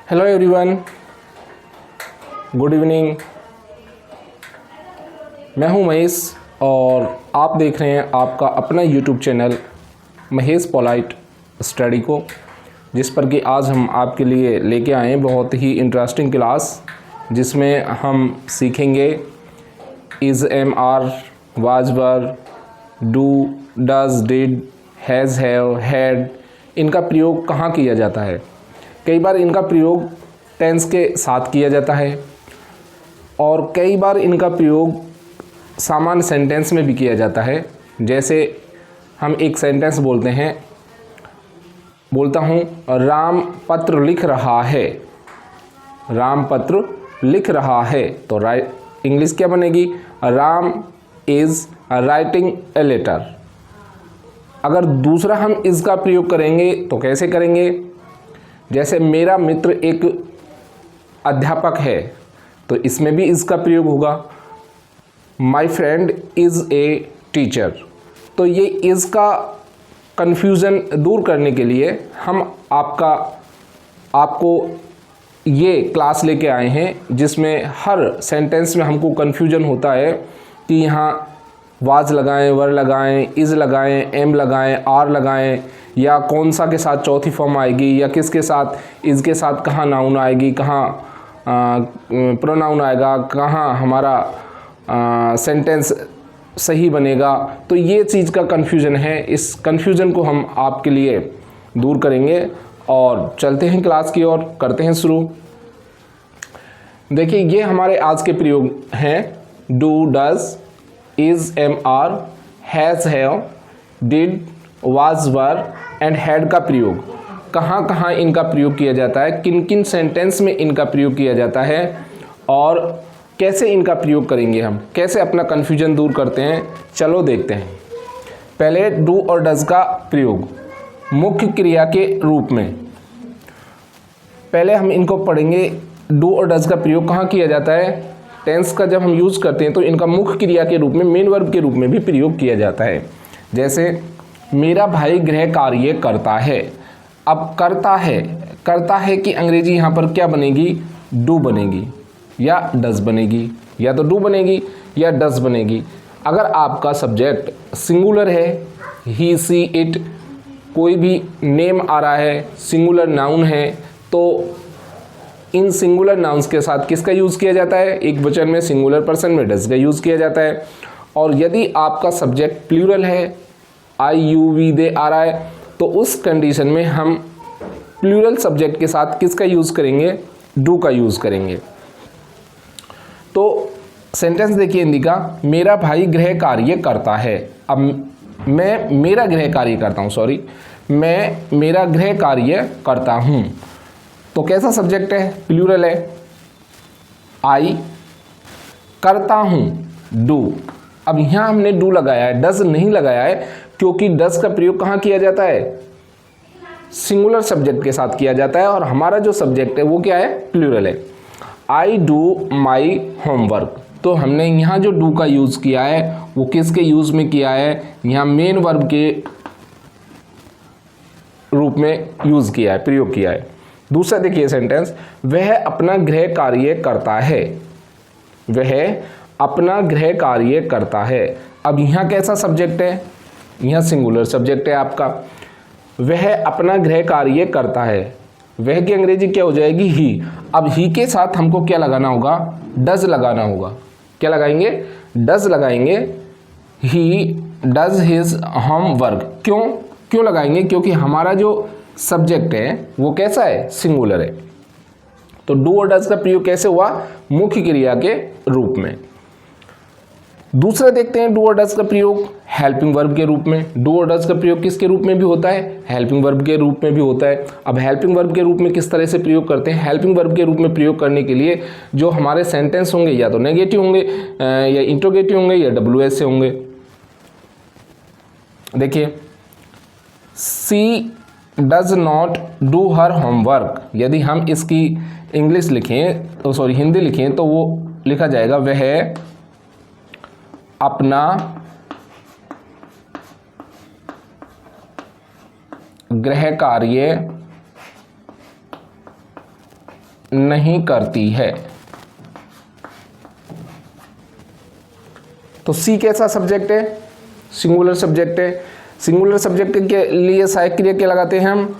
Hello everyone, good evening. मैं हूं महेश और आप देख रहे हैं आपका अपना YouTube channel Mahesh polite study को, जिस पर कि आज हम आपके लिए लेके आए हैं बहुत ही इंटरेस्टिंग क्लास, जिसमें हम सीखेंगे is, am, are, was, were, do, does, did, has, have, had, इनका प्रयोग कहाँ किया जाता है। कई बार इनका प्रयोग टेंस के साथ किया जाता है और कई बार इनका प्रयोग सामान्य सेंटेंस में भी किया जाता है। जैसे हम एक सेंटेंस बोलता हूँ राम पत्र लिख रहा है। राम पत्र लिख रहा है तो राइट इंग्लिश क्या बनेगी? Ram is writing a letter. अगर दूसरा हम इसका प्रयोग करेंगे तो कैसे करेंगे? जैसे मेरा मित्र एक अध्यापक है तो इसमें भी इसका प्रयोग होगा। My friend is a teacher. तो ये इसका कन्फ्यूज़न दूर करने के लिए हम आपको ये क्लास लेके आए हैं, जिसमें हर सेंटेंस में हमको कन्फ्यूजन होता है कि यहाँ वाज लगाएं, वर लगाएं, इज़ लगाएं, एम लगाएं, आर लगाएं, या कौन सा के साथ चौथी फॉर्म आएगी, या किसके साथ इज़ के साथ कहाँ नाउन आएगी, कहाँ प्रोनाउन आएगा, कहाँ हमारा सेंटेंस सही बनेगा। तो ये चीज़ का कन्फ्यूज़न है। इस कन्फ्यूज़न को हम आपके लिए दूर करेंगे और चलते हैं क्लास की ओर, करते हैं शुरू। देखिए, ये हमारे आज के प्रयोग हैं do, does, is, am, are, has, have, did, was, were and had का प्रयोग कहाँ कहाँ इनका प्रयोग किया जाता है, किन किन सेंटेंस में इनका प्रयोग किया जाता है और कैसे इनका प्रयोग करेंगे, हम कैसे अपना कन्फ्यूजन दूर करते हैं। चलो देखते हैं। पहले डू और डज का प्रयोग मुख्य क्रिया के रूप में। पहले हम इनको पढ़ेंगे। डू और डज का प्रयोग कहाँ किया जाता है? टेंस का जब हम यूज़ करते हैं तो इनका मुख्य क्रिया के रूप में, मेन वर्ब के रूप में भी प्रयोग किया जाता है। जैसे मेरा भाई गृह कार्य करता है। अब करता है कि अंग्रेजी यहाँ पर क्या बनेगी? डू बनेगी या डज बनेगी, या तो डू बनेगी या डज बनेगी। अगर आपका सब्जेक्ट सिंगुलर है, ही, सी, इट, कोई भी नेम आ रहा है, सिंगुलर नाउन है, तो इन सिंगुलर नाउन्स के साथ किसका यूज़ किया जाता है? एक वचन में, सिंगुलर पर्सन में डज का यूज़ किया जाता है। और यदि आपका सब्जेक्ट प्लूरल है, आई, यू, वी, दे आ रहा है, तो उस कंडीशन में हम प्लूरल सब्जेक्ट के साथ किसका यूज़ करेंगे? डू का यूज़ करेंगे। तो सेंटेंस देखिए हिंदी का, मेरा भाई गृह कार्य करता है। अब मैं मेरा गृह कार्य करता हूँ, मैं मेरा गृह कार्य करता हूँ, तो कैसा सब्जेक्ट है? प्लूरल है। आई करता हूँ, डू। अब यहाँ हमने डू लगाया है, डज नहीं लगाया है, क्योंकि डज का प्रयोग कहाँ किया जाता है? सिंगुलर सब्जेक्ट के साथ किया जाता है और हमारा जो सब्जेक्ट है वो क्या है? प्लूरल है। I do my homework. तो हमने यहाँ जो डू का यूज़ किया है वो किसके यूज़ में किया है? यहाँ मेन वर्ब के रूप में यूज़ किया है, प्रयोग किया है। दूसरा देखिए सेंटेंस, वह अपना गृह कार्य करता है। वह अपना गृह कार्य करता है। अब यहाँ कैसा सब्जेक्ट है? यहाँ सिंगुलर सब्जेक्ट है आपका। वह अपना गृह कार्य करता है, वह की अंग्रेजी क्या हो जाएगी? ही। अब ही के साथ हमको क्या लगाना होगा? डज लगाना होगा। क्या लगाएंगे? डज लगाएंगे। He does his homework. क्यों लगाएंगे? क्योंकि हमारा जो सब्जेक्ट है वो कैसा है? सिंगुलर है। तो डू और डज का प्रयोग कैसे हुआ? मुख्य क्रिया के रूप में। दूसरा देखते हैं डू और डज का प्रयोग हेल्पिंग वर्ब के रूप में। डू और डज का प्रयोग किसके रूप में भी होता है? हेल्पिंग वर्ब के रूप में भी होता है। अब हेल्पिंग वर्ब के रूप में किस तरह से प्रयोग करते हैं? हेल्पिंग वर्ब के रूप में प्रयोग करने के लिए जो हमारे सेंटेंस होंगे या तो नेगेटिव होंगे या इंट्रोगेटिव होंगे या WH से होंगे। देखिए, she does not do her homework. यदि हम इसकी इंग्लिश लिखें तो हिंदी लिखें तो वो लिखा जाएगा वह अपना गृह कार्य नहीं करती है। तो सी कैसा सब्जेक्ट है? सिंगुलर सब्जेक्ट है। सिंगुलर सब्जेक्ट के लिए सहायक क्रिया क्या लगाते हैं हम?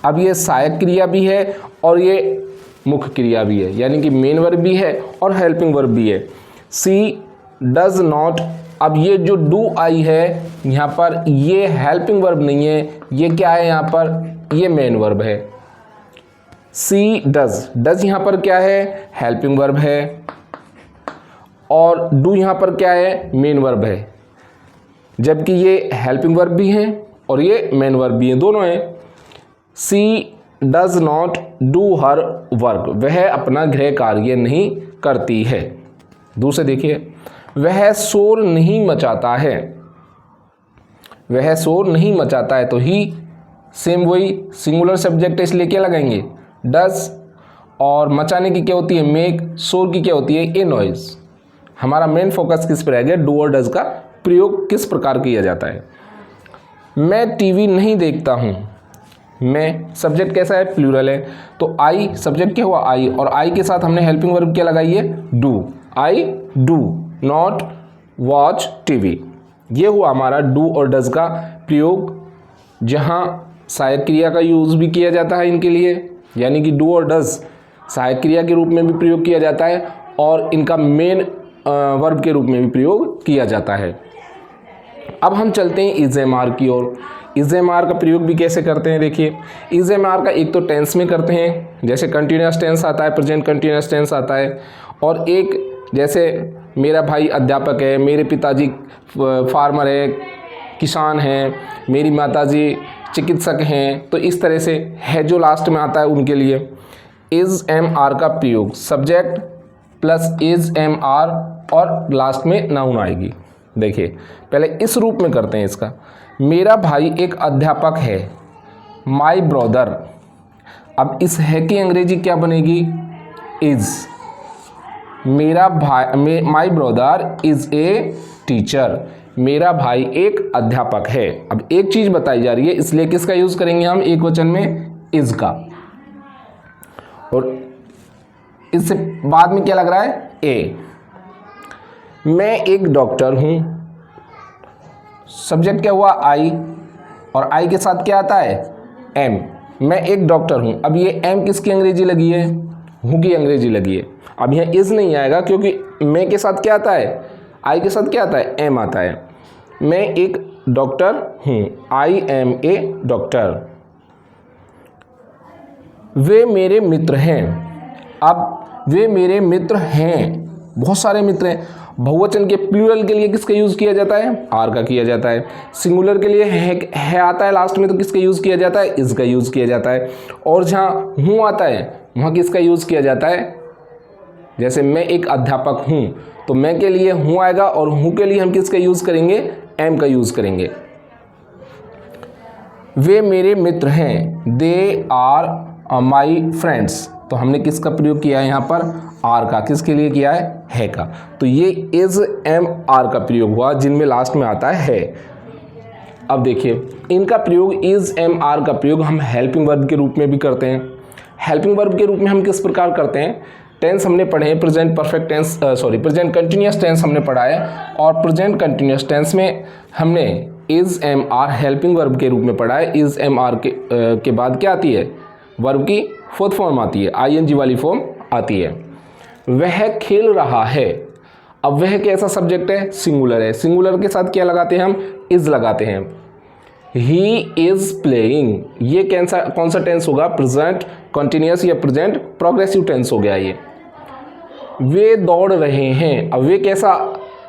अब ये सहायक क्रिया भी है और ये मुख्य क्रिया भी है, यानी कि मेन वर्ब भी है और हेल्पिंग वर्ब भी है। सी डज नॉट, अब ये जो डू आई है यहाँ पर, ये हेल्पिंग वर्ब नहीं है, ये क्या है यहाँ पर? ये मेन वर्ब है। सी डज, डज यहाँ पर क्या है? हेल्पिंग वर्ब है, और डू यहाँ पर क्या है? मेन वर्ब है, जबकि ये हेल्पिंग वर्ब भी है और ये मेन वर्ब भी है, दोनों हैं। She does not do her work, वह अपना गृह कार्य नहीं करती है। दूसरे देखिए, वह शोर नहीं मचाता है। वह शोर नहीं मचाता है, तो ही सेम वही सिंगुलर सब्जेक्ट है, इसलिए क्या लगाएंगे? डज। और मचाने की क्या होती है? मेक। शोर की क्या होती है? ए नॉइज। हमारा मेन फोकस किस पर रहेगा? डू और डज का प्रयोग किस प्रकार किया जाता है। मैं टीवी नहीं देखता हूँ। मैं सब्जेक्ट कैसा है? प्लूरल है, तो आई सब्जेक्ट क्या हुआ? आई, और आई के साथ हमने हेल्पिंग वर्ब क्या लगाई है? Do. I do not watch TV. ये हुआ हमारा डू और डज का प्रयोग, जहाँ सहायक क्रिया का यूज़ भी किया जाता है इनके लिए, यानी कि डू और डज सहायक क्रिया के रूप में भी प्रयोग किया जाता है और इनका मेन वर्ब के रूप में भी प्रयोग किया जाता है। अब हम चलते हैं इज एम आर की ओर। इज एम आर का प्रयोग भी कैसे करते हैं? देखिए, इज एम आर का एक तो टेंस में करते हैं, जैसे कंटिन्यूअस टेंस आता है, प्रेजेंट कंटिन्यूअस टेंस आता है, और एक जैसे मेरा भाई अध्यापक है, मेरे पिताजी फार्मर है, किसान हैं, मेरी माताजी चिकित्सक हैं, तो इस तरह से है जो लास्ट में आता है उनके लिए। इज एम आर का प्रयोग subject plus is am are और लास्ट में नाउन आएगी। देखिए, पहले इस रूप में करते हैं इसका। मेरा भाई एक अध्यापक है, माई ब्रदर। अब इस है की अंग्रेजी क्या बनेगी? इज। मेरा भाई, my brother is a teacher. मेरा भाई एक अध्यापक है। अब एक चीज बताई जा रही है, इसलिए किसका यूज करेंगे हम? एक वचन में इज का। और इससे बाद में क्या लग रहा है? ए। मैं एक डॉक्टर हूं। सब्जेक्ट क्या हुआ? आई, और आई के साथ क्या आता है? एम। मैं एक डॉक्टर हूं। अब ये एम किसकी अंग्रेजी लगी है? हूं की अंग्रेजी लगी है। अब यहाँ इज नहीं आएगा, क्योंकि मैं के साथ क्या आता है? आई के साथ क्या आता है? एम आता है। मैं एक डॉक्टर हूं, आई एम ए डॉक्टर। वे मेरे मित्र हैं। अब वे मेरे मित्र हैं, बहुत सारे मित्र हैं। बहुवचन के प्लूरल के लिए किसका यूज किया जाता है? आर का किया जाता है। सिंगुलर के लिए है आता है लास्ट में, तो किसका यूज किया जाता है? इज का यूज किया जाता है। और जहाँ हूँ आता है वहाँ किसका यूज किया जाता है? जैसे मैं एक अध्यापक हूँ, तो मैं के लिए हूँ आएगा, और हूँ के लिए हम किसका यूज करेंगे? एम का यूज करेंगे। वे मेरे मित्र हैं, दे आर माई फ्रेंड्स। तो हमने किसका प्रयोग किया है यहाँ पर? आर का। किसके लिए किया है का। तो ये इज एम आर का प्रयोग हुआ, जिनमें लास्ट में आता है। अब देखिए, इनका प्रयोग इज एम आर का प्रयोग हम हेल्पिंग वर्ब के रूप में भी करते हैं। हेल्पिंग वर्ब के रूप में हम किस प्रकार करते हैं? टेंस हमने पढ़े हैं, present perfect tense, present continuous tense हमने पढ़ा है, और प्रेजेंट कंटिन्यूअस टेंस में हमने is am are helping verb के रूप में पढ़ा है। इज एम आर के बाद क्या आती है? वर्ब की फोर्थ फॉर्म आती है, आईएनजी वाली फॉर्म आती है। वह खेल रहा है। अब वह कैसा सब्जेक्ट है? सिंगुलर है। सिंगुलर के साथ क्या लगाते हैं हम? इज लगाते हैं। ही इज प्लेइंग, ये कौन सा टेंस होगा? प्रेजेंट कंटिन्यूअस या प्रेजेंट प्रोग्रेसिव टेंस हो गया ये। वे दौड़ रहे हैं। अब वे कैसा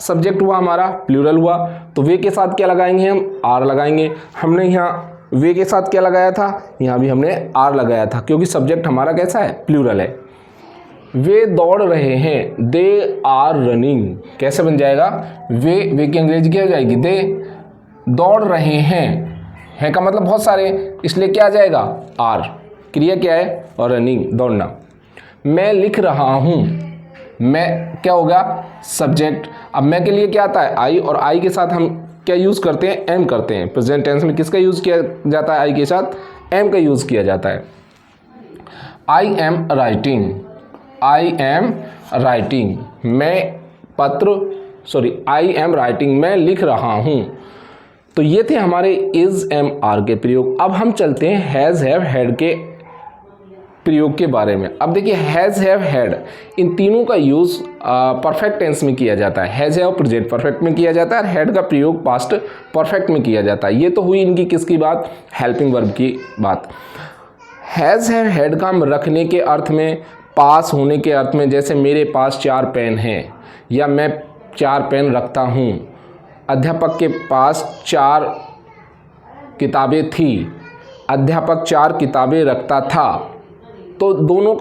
सब्जेक्ट हुआ हमारा? प्लूरल हुआ, तो वे के साथ क्या लगाएंगे हम? आर लगाएंगे। हमने यहाँ वे के साथ क्या लगाया था? यहाँ भी हमने आर लगाया था, क्योंकि सब्जेक्ट हमारा कैसा है? प्लूरल है। वे दौड़ रहे हैं, दे आर रनिंग। कैसे बन जाएगा? वे की अंग्रेजी क्या हो जाएगी? दे। दौड़ रहे हैं का मतलब बहुत सारे, इसलिए क्या आ जाएगा? आर। क्रिया क्या है? और रनिंग, दौड़ना। मैं लिख रहा हूँ। मैं क्या होगा? सब्जेक्ट। अब मैं के लिए क्या आता है? आई, और आई के साथ हम क्या यूज़ करते हैं? एम करते हैं। प्रेजेंट टेंस में किसका यूज़ किया जाता है? आई के साथ एम का यूज़ किया जाता है। I am writing, I am writing, I am writing, मैं लिख रहा हूँ। तो ये थे हमारे इज एम आर के प्रयोग। अब हम चलते हैं हैज़ हैव हैड के प्रयोग के बारे में। अब देखिए हैज़ हैव हैड, इन तीनों का यूज़ परफेक्ट टेंस में किया जाता है। हैज़ हैव प्रेजेंट परफेक्ट में किया जाता है और हैड का प्रयोग पास्ट परफेक्ट में किया जाता है। ये तो हुई इनकी किसकी बात, हेल्पिंग वर्ब की बात। हैज़ हैव हैड का हम रखने के अर्थ में, पास होने के अर्थ में, जैसे मेरे पास 4 पेन हैं या मैं 4 पेन रखता हूँ, अध्यापक के पास 4 किताबें थी, अध्यापक 4 किताबें रखता था। तो दोनों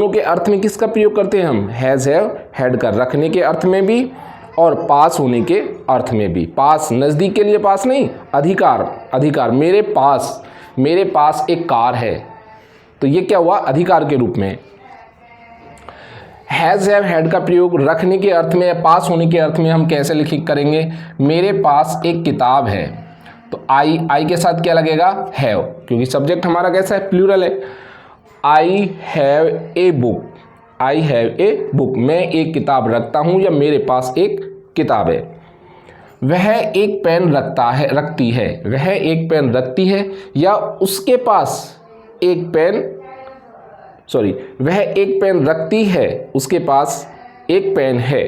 के अर्थ में किसका प्रयोग करते हैं हम, हैज़ हैव हैड का, रखने के अर्थ में भी और पास होने के अर्थ में भी। पास नज़दीक के लिए पास नहीं, अधिकार, मेरे पास एक कार है, तो ये क्या हुआ, अधिकार के रूप में। हैज़ हैव हैड का प्रयोग रखने के अर्थ में या पास होने के अर्थ में हम कैसे करेंगे, मेरे पास एक किताब है, तो आई के साथ क्या लगेगा, हैव, क्योंकि सब्जेक्ट हमारा कैसा है, प्लूरल है। आई हैव ए बुक, मैं एक किताब रखता हूँ या मेरे पास एक किताब है। वह एक पेन रखती है, वह एक पेन रखती है या उसके पास एक पेन, वह एक पेन रखती है, उसके पास एक पेन है,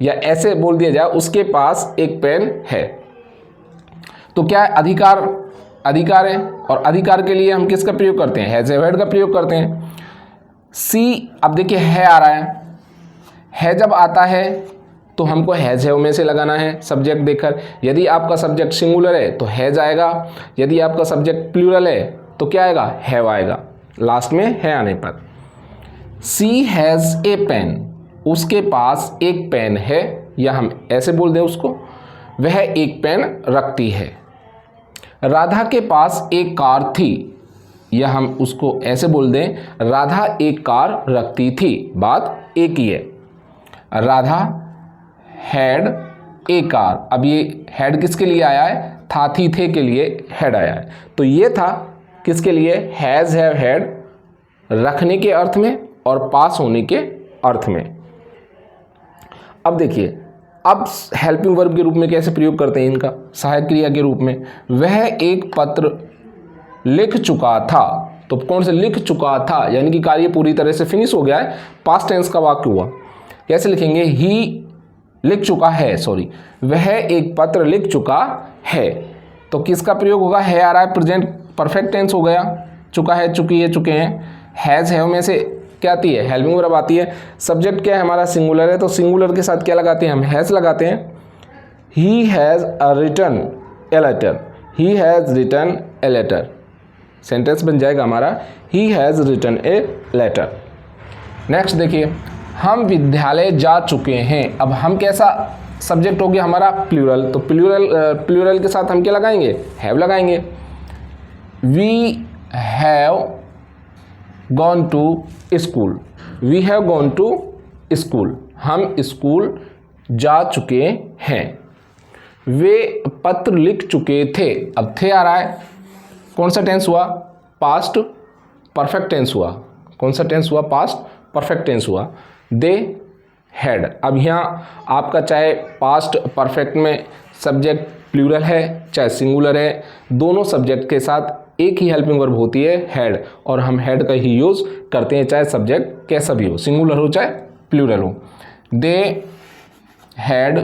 या ऐसे बोल दिया जाए उसके पास एक पेन है। तो क्या है, अधिकार है, और अधिकार के लिए हम किसका प्रयोग करते हैं, हैज़ हैव हैड का प्रयोग करते हैं। सी, अब देखिए है आ रहा है जब आता है तो हमको हैज़ हैव में से लगाना है सब्जेक्ट देखकर। यदि आपका सब्जेक्ट सिंगुलर है तो हैज़ आएगा, यदि आपका सब्जेक्ट प्लूरल है तो क्या आएगा, हैव आएगा लास्ट में है आने पर। सी हैज़ ए पेन, उसके पास एक पेन है, या हम ऐसे बोल दें उसको, वह एक पेन रखती है। राधा के पास एक कार थी, या हम उसको ऐसे बोल दें, राधा एक कार रखती थी, बात एक ही है। राधा हैड ए कार, अब ये हैड किसके लिए आया है, था थी थे के लिए हैड आया है। तो ये था किसके लिए, हैज़ हैव हैड, रखने के अर्थ में और पास होने के अर्थ में। अब देखिए, अब हेल्पिंग वर्ब के रूप में कैसे प्रयोग करते हैं इनका, सहायक क्रिया के रूप में। वह एक पत्र लिख चुका था, तो कौन से लिख चुका था, यानी कि कार्य पूरी तरह से फिनिश हो गया है, पास्ट टेंस का वाक्य हुआ। कैसे लिखेंगे, ही लिख चुका है, वह एक पत्र लिख चुका है। तो किसका प्रयोग होगा, है आ रहा है, प्रेजेंट परफेक्ट टेंस हो गया, चुका है, चुकी है, चुके हैं। हैज़ हैव में से क्या आती है, हेल्पिंग वर्ब आती है। सब्जेक्ट क्या है हमारा, सिंगुलर है, तो सिंगुलर के साथ क्या लगाते हैं हम, हैज़ लगाते हैं। He has written a letter, he has written a letter, sentence बन जाएगा हमारा, he has written a letter. Next देखिए, हम विद्यालय जा चुके हैं। अब हम कैसा सब्जेक्ट हो गया हमारा, प्लूरल, तो प्लूरल के साथ हम क्या लगाएंगे, हैव लगाएंगे। We have gone to school, we have gone to school, हम स्कूल जा चुके हैं। वे पत्र लिख चुके थे, अब थे आ रहा है, कौन सा टेंस हुआ, पास्ट परफेक्ट टेंस हुआ, कौन सा टेंस हुआ, पास्ट परफेक्ट टेंस हुआ। दे हैड, अब यहाँ आपका चाहे पास्ट परफेक्ट में सब्जेक्ट प्लूरल है चाहे सिंगुलर है, दोनों सब्जेक्ट के साथ एक ही हेल्पिंग वर्ब होती है, हैड, और हम हैड का ही यूज़ करते हैं, चाहे सब्जेक्ट कैसा भी हो, सिंगुलर हो चाहे प्लूरल हो। They had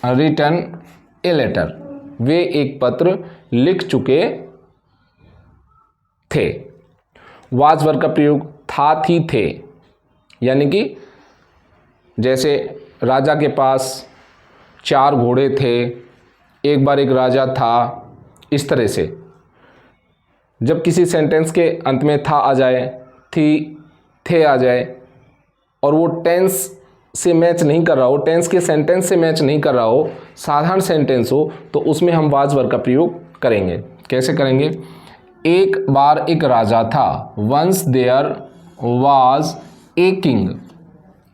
written a letter, वे एक पत्र लिख चुके थे। वाज वर्ब का प्रयोग था थी थे, यानी कि जैसे राजा के पास 4 घोड़े थे, एक बार एक राजा था, इस तरह से जब किसी सेंटेंस के अंत में था आ जाए, थी थे आ जाए, और वो टेंस से मैच नहीं कर रहा हो, टेंस के सेंटेंस से मैच नहीं कर रहा हो, साधारण सेंटेंस हो, तो उसमें हम वाज वर्ब का प्रयोग करेंगे। कैसे करेंगे, एक बार एक राजा था, once there was a king,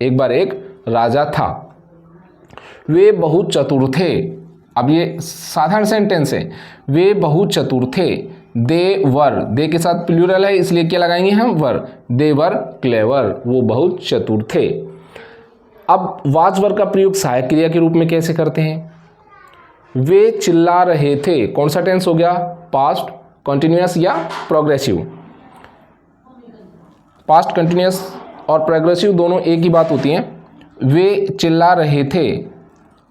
एक बार एक राजा था। वे बहुत चतुर थे, अब ये साधारण सेंटेंस है, वे बहुत चतुर थे, दे वर, दे के साथ प्लूरल है इसलिए क्या लगाएंगे हम, वर। दे वर क्लेवर, वो बहुत चतुर थे। अब वाज वर का प्रयोग सहायक क्रिया के रूप में कैसे करते हैं? वे चिल्ला रहे थे, कौन सा टेंस हो गया, पास्ट कंटिन्यूअस या प्रोग्रेसिव? पास्ट कंटिन्यूअस और प्रोग्रेसिव दोनों एक ही बात होती हैं। वे चिल्ला रहे थे,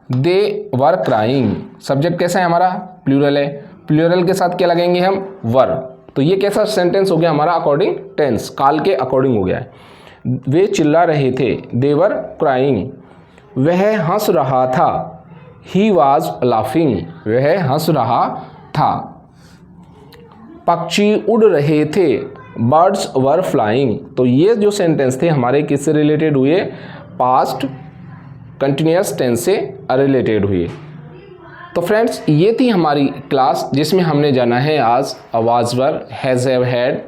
दे वर क्राइंग, सब्जेक्ट कैसा है हमारा, प्लूरल है, प्लूरल के साथ क्या लगेंगे हम, वर। तो ये कैसा सेंटेंस हो गया हमारा, अकॉर्डिंग टेंस, काल के अकॉर्डिंग हो गया है। वे चिल्ला रहे थे, दे वर क्राइंग। वह हंस रहा था, ही वॉज लाफिंग, वह हंस रहा था। पक्षी उड़ रहे थे, बर्ड्स वर फ्लाइंग। तो ये जो सेंटेंस थे हमारे किससे रिलेटेड हुए, पास्ट कंटिन्यूअस टेंस से रिलेटेड हुए। तो फ्रेंड्स ये थी हमारी क्लास जिसमें हमने जाना है आज was were, has have had,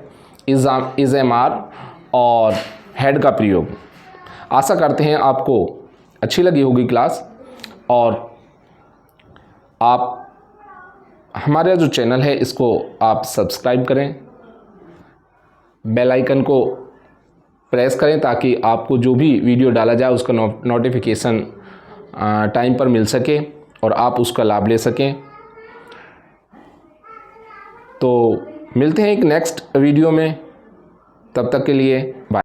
is am are और हैड का प्रयोग। आशा करते हैं आपको अच्छी लगी होगी क्लास, और आप हमारा जो चैनल है इसको आप सब्सक्राइब करें, बेल आइकन को प्रेस करें ताकि आपको जो भी वीडियो डाला जाए उसका नोटिफिकेशन टाइम पर मिल सके और आप उसका लाभ ले सकें। तो मिलते हैं एक नेक्स्ट वीडियो में, तब तक के लिए बाय।